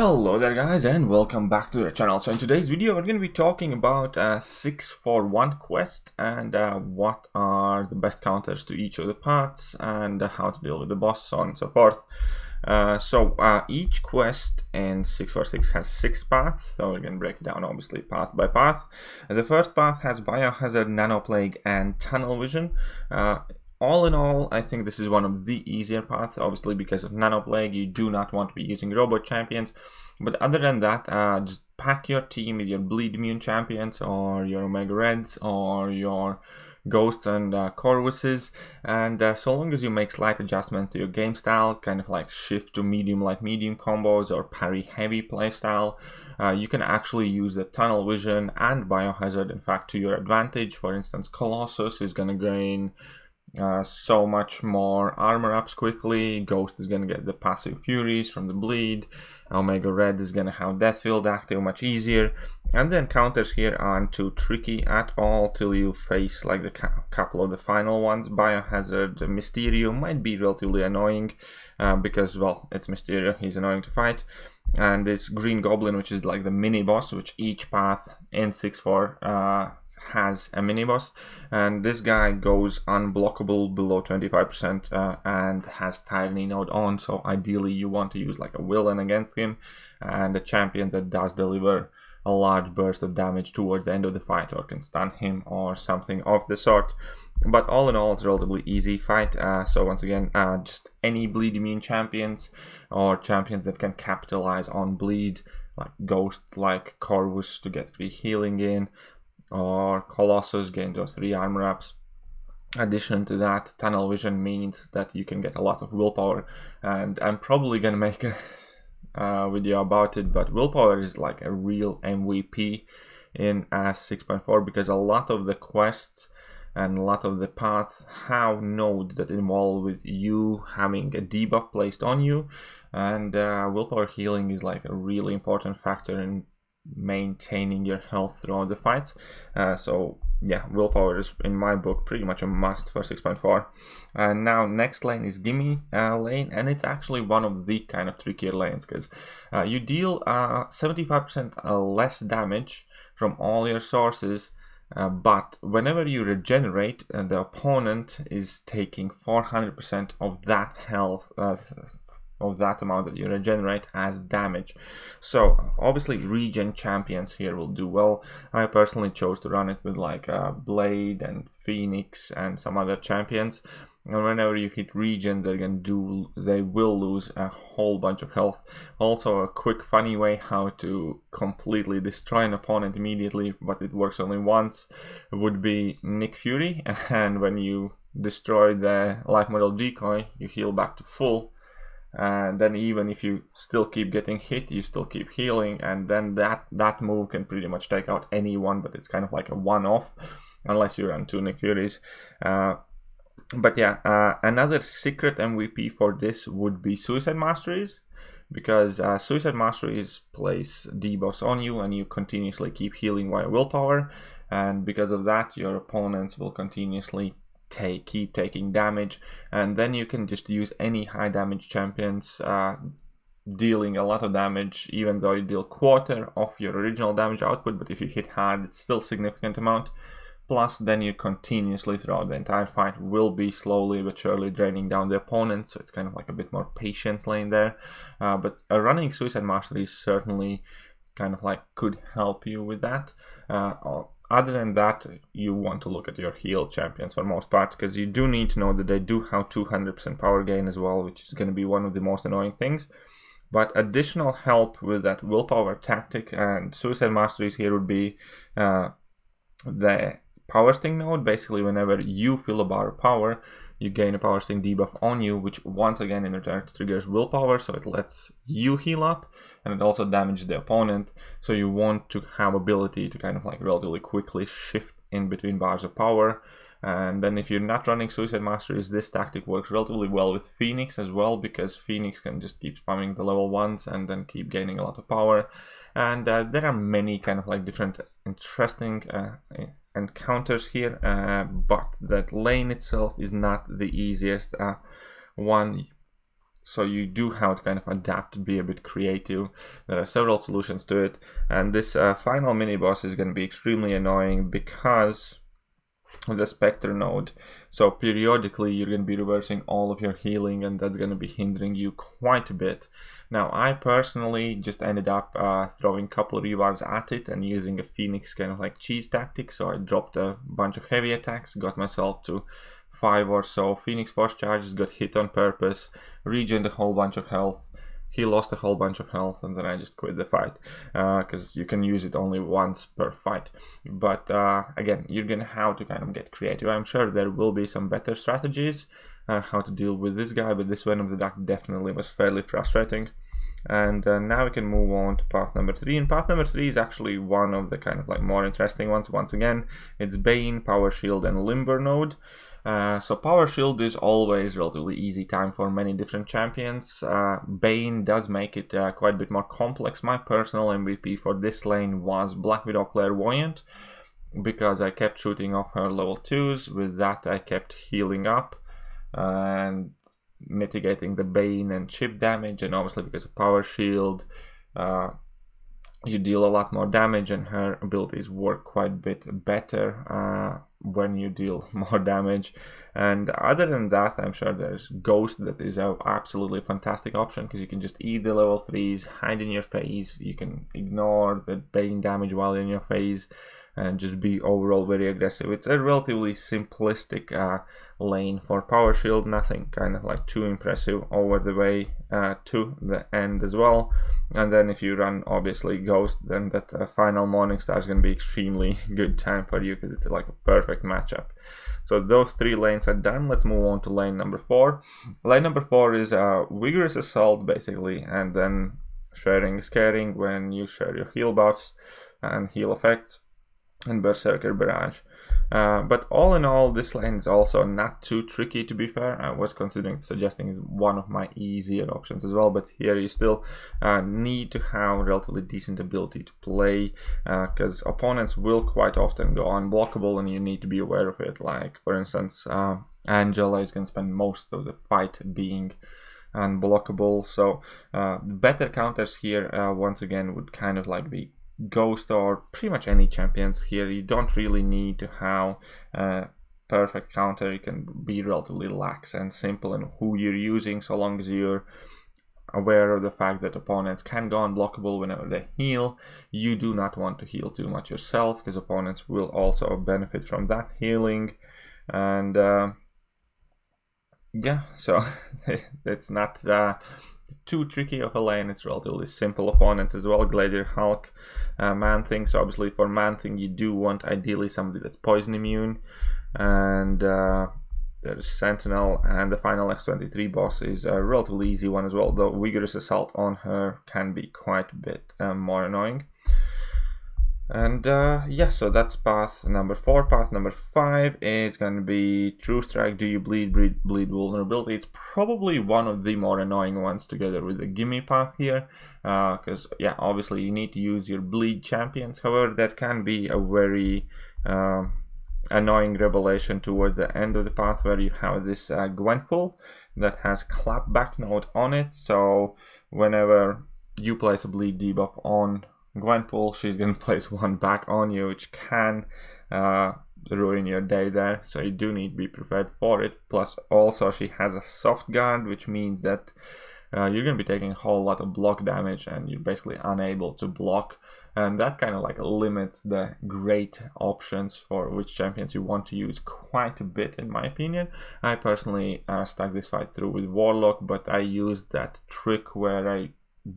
Hello there guys, and welcome back to the channel. So in today's video we're going to be talking about 6-for-1 quest and what are the best counters to each of the paths and how to deal with the boss, so on and so forth. Each quest in 6-for-6 has 6 paths, so we're going to break it down obviously path by path. The first path has Biohazard, Nanoplague and Tunnel Vision. All in all, I think this is one of the easier paths, obviously because of Nanoplague. You do not want to be using robot champions, but other than that, just pack your team with your bleed immune champions or your Omega Reds or your Ghosts and Corvuses, and so long as you make slight adjustments to your game style, kind of like shift to medium light medium combos or parry heavy playstyle, you can actually use the Tunnel Vision and Biohazard in fact to your advantage. For instance, Colossus is going to gain so much more armor ups quickly. Ghost is going to get the passive furies from the bleed. Omega Red is going to have Death Field active much easier, and the encounters here aren't too tricky at all till you face like the couple of the final ones. Biohazard Mysterio might be relatively annoying because, well, it's Mysterio, he's annoying to fight. And this Green Goblin, which is like the mini boss, which each path in 6-4 has a mini boss, and this guy goes unblockable below 25% and has Tyranny node on, so ideally you want to use like a villain against him and a champion that does deliver a large burst of damage towards the end of the fight or can stun him or something of the sort. But all in all, it's a relatively easy fight. So once again, just any bleed immune champions or champions that can capitalize on bleed, like Ghost, like Corvus to get free healing in, or Colossus gain those 3 armor ups. Addition to that, Tunnel Vision means that you can get a lot of willpower, and I'm probably gonna make a video about it, but willpower is like a real MVP in 6.4 because a lot of the quests and a lot of the paths have nodes that involve with you having a debuff placed on you, and willpower healing is like a really important factor in maintaining your health throughout the fights. So yeah, willpower is in my book pretty much a must for 6.4. And now next lane is Gimme lane, and it's actually one of the kind of trickier lanes because you deal 75% less damage from all your sources, but whenever you regenerate, the opponent is taking 400% of that health, of that amount that you regenerate as damage. So obviously regen champions here will do well. I personally chose to run it with like Blade and Phoenix and some other champions, and whenever you hit regen, they will lose a whole bunch of health. Also, a quick funny way how to completely destroy an opponent immediately, but it works only once, would be Nick Fury, and when you destroy the life model decoy, you heal back to full. And then even if you still keep getting hit, you still keep healing, and then that move can pretty much take out anyone, but it's kind of like a one-off unless you run 2 Nick Furies. But yeah, another secret MVP for this would be Suicide Masteries, because Suicide Masteries place debuffs on you and you continuously keep healing via willpower, and because of that your opponents will continuously keep taking damage, and then you can just use any high damage champions dealing a lot of damage, even though you deal quarter of your original damage output, but if you hit hard it's still significant amount. Plus then you continuously throughout the entire fight will be slowly but surely draining down the opponent, so it's kind of like a bit more patience lane there. But running Suicide Masteries certainly kind of like could help you with that. Other than that, you want to look at your heal champions for most part, because you do need to know that they do have 200% power gain as well, which is going to be one of the most annoying things. But additional help with that willpower tactic and Suicide Masteries here would be the Power Sting node. Basically, whenever you fill a bar of power, you gain a Power Sting debuff on you, which once again in return triggers willpower, so it lets you heal up, and it also damages the opponent, so you want to have ability to kind of like relatively quickly shift in between bars of power. And then if you're not running Suicide Masteries, this tactic works relatively well with Phoenix as well, because Phoenix can just keep spamming the level 1s and then keep gaining a lot of power. And there are many kind of like different interesting encounters here, but that lane itself is not the easiest one. so you do have to kind of adapt to be a bit creative. There are several solutions to it, and this final mini boss is going to be extremely annoying because of the Spectre node. So periodically you're going to be reversing all of your healing, and that's going to be hindering you quite a bit. Now I personally just ended up throwing a couple of revives at it and using a Phoenix kind of like cheese tactic. So I dropped a bunch of heavy attacks, got myself to 5 or so Phoenix Force charges, got hit on purpose, regened a whole bunch of health. He lost a whole bunch of health, and then I just quit the fight because you can use it only once per fight. But again, you're gonna have to kind of get creative. I'm sure there will be some better strategies how to deal with this guy, but this Venom the Duck definitely was fairly frustrating. And now we can move on to path number 3, and path number 3 is actually one of the kind of like more interesting ones. Once again, it's Bane, Power Shield, and Limber node. So Power Shield is always relatively easy time for many different champions. Bane does make it quite a bit more complex. My personal MVP for this lane was Black Widow Clairvoyant, because I kept shooting off her level 2s. With that I kept healing up and mitigating the Bane and chip damage, and obviously because of Power Shield you deal a lot more damage, and her abilities work quite a bit better when you deal more damage. And other than that, I'm sure there's Ghost that is an absolutely fantastic option, because you can just eat the level 3s, hide in your phase, you can ignore the Bane damage while in your phase, and just be overall very aggressive. It's a relatively simplistic lane for Power Shield, nothing kind of like too impressive over the way to the end as well. And then if you run obviously Ghost, then that final Morning Star is going to be extremely good time for you, because it's like a perfect matchup. So those 3 lanes are done. Let's move on to lane number 4. Lane number 4 is Vigorous Assault basically, and then Sharing is Caring when you share your heal buffs and heal effects, and Berserker Barrage. But all in all, this lane is also not too tricky, to be fair. I was considering suggesting one of my easier options as well, but here you still need to have relatively decent ability to play, because opponents will quite often go unblockable, and you need to be aware of it. Like for instance, Angela is going to spend most of the fight being unblockable, so better counters here once again would kind of like be Ghost or pretty much any champions. Here you don't really need to have a perfect counter. You can be relatively lax and simple in who you're using, so long as you're aware of the fact that opponents can go unblockable whenever they heal. You do not want to heal too much yourself, because opponents will also benefit from that healing. And yeah, so it's not too tricky of a lane. It's relatively simple opponents as well. Gladiator, Hulk, Man-Thing. So obviously for Man-Thing you do want ideally somebody that's poison immune, and there's Sentinel, and the final X23 boss is a relatively easy one as well, though Vigorous Assault on her can be quite a bit more annoying. And yeah, so that's path number 4. Path number 5 is going to be True Strike, Do You Bleed, Bleed Vulnerability. It's probably one of the more annoying ones together with the gimme path here, because yeah, obviously you need to use your bleed champions. However, that can be a very annoying revelation towards the end of the path, where you have this Gwenpool that has clapback node on it. So whenever you place a bleed debuff on Gwenpool, she's going to place one back on you, which can ruin your day there, so you do need to be prepared for it. Plus also she has a soft guard, which means that you're going to be taking a whole lot of block damage, and you're basically unable to block, and that kind of like limits the great options for which champions you want to use quite a bit, in my opinion. I personally stuck this fight through with Warlock, but I used that trick where I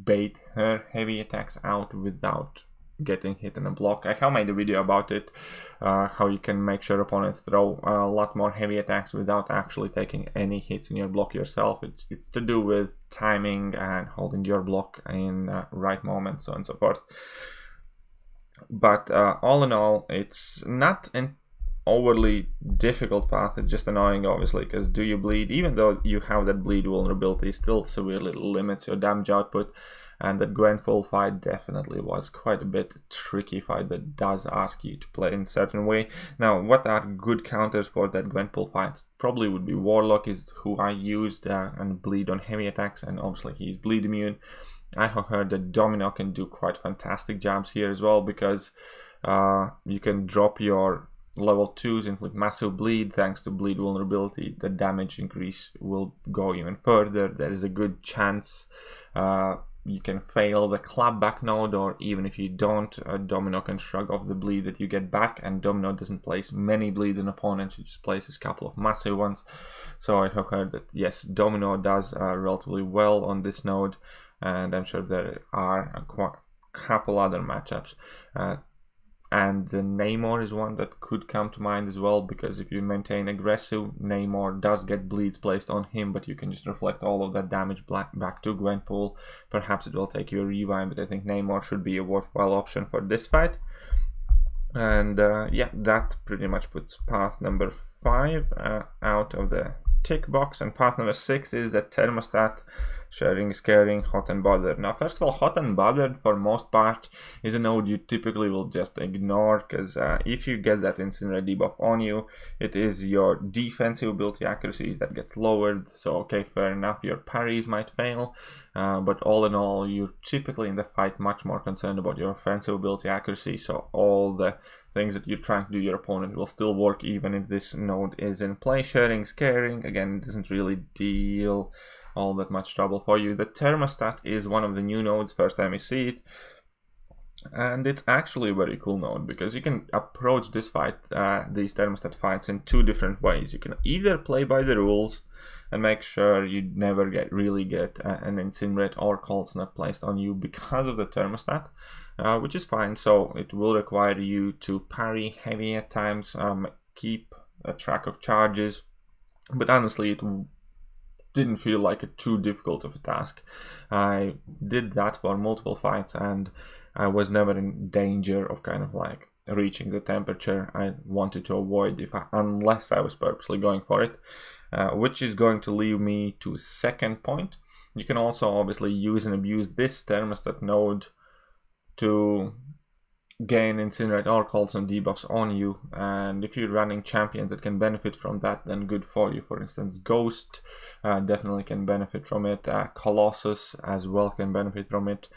bait her heavy attacks out without getting hit in a block. I have made a video about it, how you can make sure opponents throw a lot more heavy attacks without actually taking any hits in your block yourself. It's to do with timing and holding your block in right moment, so on and so forth. But all in all, it's not an overly difficult path. It's just annoying, obviously, because Do You Bleed, even though you have that bleed vulnerability, still severely limits your damage output. and that Gwenpool fight definitely was quite a bit tricky fight that does ask you to play in a certain way. Now, what are good counters for that Gwenpool fight? Probably would be Warlock, is who I used, and bleed on heavy attacks, and obviously he's bleed immune. I have heard that Domino can do quite fantastic jobs here as well, because you can drop your level 2s inflict massive bleed. Thanks to bleed vulnerability, the damage increase will go even further. There is a good chance you can fail the clapback node, or even if you don't, Domino can shrug off the bleed that you get back, and Domino doesn't place many bleeds on opponents, he just places a couple of massive ones. So I have heard that yes, Domino does relatively well on this node, and I'm sure there are a couple other matchups. And Namor is one that could come to mind as well, because if you maintain aggressive, Namor does get bleeds placed on him, but you can just reflect all of that damage back to Gwenpool. Perhaps it will take you a rewind, but I think Namor should be a worthwhile option for this fight. And yeah, that pretty much puts path number 5 out of the tick box, and path number 6 is the Thermostat. Sharing is caring, hot and bothered. Now, first of all, hot and bothered for most part is a node you typically will just ignore, because if you get that incinerate debuff on you, it is your defensive ability accuracy that gets lowered. So okay, fair enough, your parries might fail, but all in all, you're typically in the fight much more concerned about your offensive ability accuracy. So all the things that you're trying to do your opponent will still work even if this node is in play. Sharing is caring, again, it doesn't really deal all that much trouble for you. The Thermostat is one of the new nodes, first time you see it, and it's actually a very cool node, because you can approach this fight, these Thermostat fights, in 2 different ways. You can either play by the rules and make sure you never really get an Incinerate or Cold Snap placed on you because of the Thermostat, which is fine. So it will require you to parry heavy at times, keep a track of charges, but honestly it didn't feel like it too difficult of a task. I did that for multiple fights, and I was never in danger of kind of like reaching the temperature I wanted to avoid unless I was purposely going for it, which is going to lead me to a second point. You can also obviously use and abuse this Thermostat node to gain Incinerate or Cold Snap debuffs on you, and if you're running champions that can benefit from that, then good for you. For instance, Ghost definitely can benefit from it, Colossus as well can benefit from it,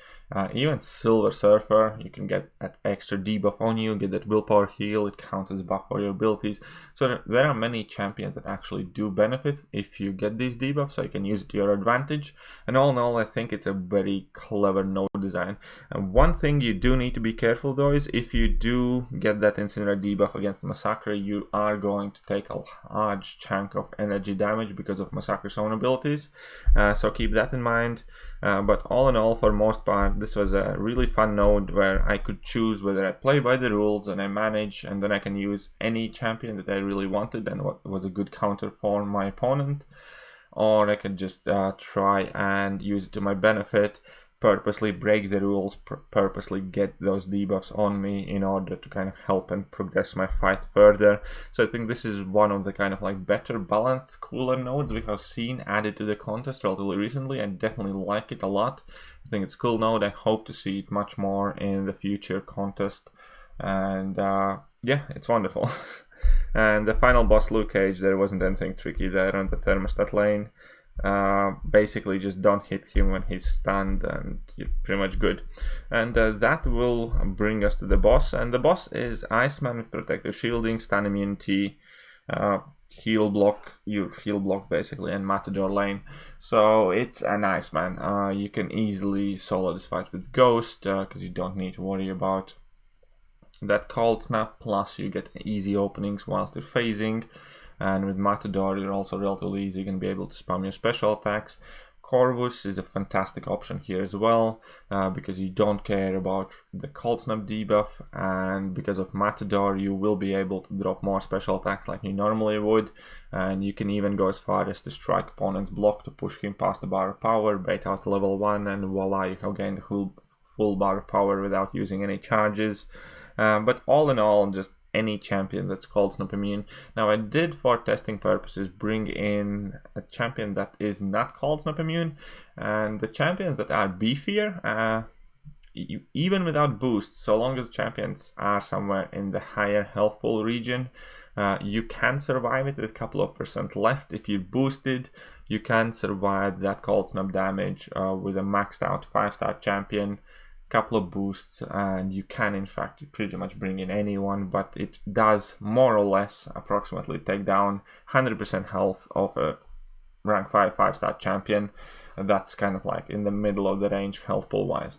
even Silver Surfer, you can get that extra debuff on you, get that willpower heal, it counts as a buff for your abilities. So there are many champions that actually do benefit if you get these debuffs, so you can use it to your advantage. And all in all, I think it's a very clever node design. And one thing you do need to be careful though is if you do get that Incinerate debuff against Massacre, you are going to take a large chunk of energy damage because of Massacre's own abilities, so keep that in mind. But all in all, for most part, this was a really fun node where I could choose whether I play by the rules and I manage, and then I can use any champion that I really wanted and what was a good counter for my opponent, or I could just try and use it to my benefit, purposely break the rules, purposely get those debuffs on me in order to kind of help and progress my fight further. So I think this is one of the kind of like better balanced, cooler nodes we have seen added to the contest relatively recently. I definitely like it a lot. I think it's a cool node. I hope to see it much more in the future contest, and yeah, it's wonderful. And the final boss, Luke Cage, there wasn't anything tricky there on the Thermostat lane. Basically just don't hit him when he's stunned and you're pretty much good. And that will bring us to the boss, and the boss is Iceman with protective shielding, stun immunity, heal block, you heal block basically, and Matador lane. So it's an Iceman. You can easily solo this fight with Ghost because you don't need to worry about that Cold Snap, plus you get easy openings whilst you're phasing. And with Matador, you're also relatively easy, you can be able to spam your special attacks. Corvus is a fantastic option here as well, because you don't care about the Cold Snap debuff, and because of Matador, you will be able to drop more special attacks like you normally would, and you can even go as far as to strike opponent's block to push him past the bar of power, bait out level 1, and voila, you have gained the full bar of power without using any charges. But all in all, just any champion that's cold snap immune. Now I did, for testing purposes, bring in a champion that is not cold snap immune, and the champions that are beefier, even without boosts, so long as champions are somewhere in the higher health pool region, you can survive it with a couple of % left. If you boosted, you can survive that cold snap damage with a maxed out 5-star champion, couple of boosts, and you can in fact pretty much bring in anyone, but it does more or less approximately take down 100% health of a rank 5-star champion. That's kind of like in the middle of the range health pool wise.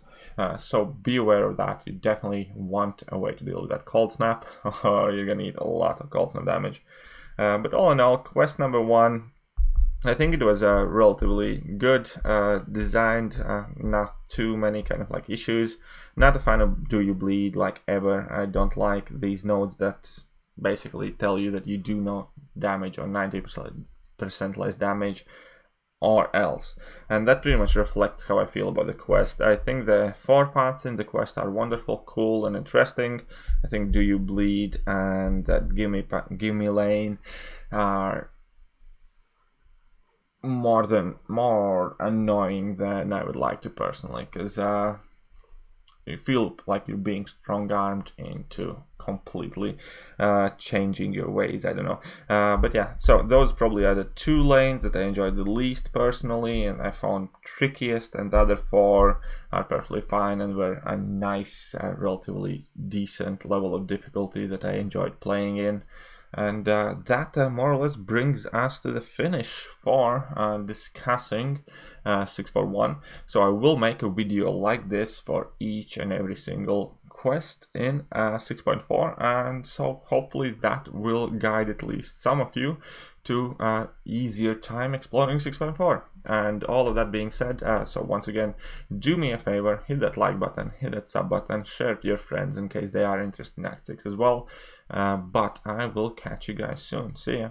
So be aware of that. You definitely want a way to deal with that cold snap, or you're gonna need a lot of cold snap damage. But all in all, quest number 1, I think it was relatively good designed, not too many kind of like issues. Not a fan of do you bleed like ever. I don't like these nodes that basically tell you that you do no damage or 90% less damage or else, and that pretty much reflects how I feel about the quest. I think the 4 paths in the quest are wonderful, cool, and interesting. I think do you bleed and that give me lane are more annoying than I would like to personally, because you feel like you're being strong-armed into completely changing your ways. I don't know, but yeah, so those probably are the 2 lanes that I enjoyed the least personally and I found trickiest, and the other 4 are perfectly fine and were a nice, relatively decent level of difficulty that I enjoyed playing in. And that more or less brings us to the finish for discussing 641. So I will make a video like this for each and every single quest in 6.4, and so hopefully that will guide at least some of you to easier time exploring 6.4. And all of that being said, so once again, do me a favor, hit that like button, hit that sub button, share it to your friends in case they are interested in Act 6 as well. But I will catch you guys soon. See ya.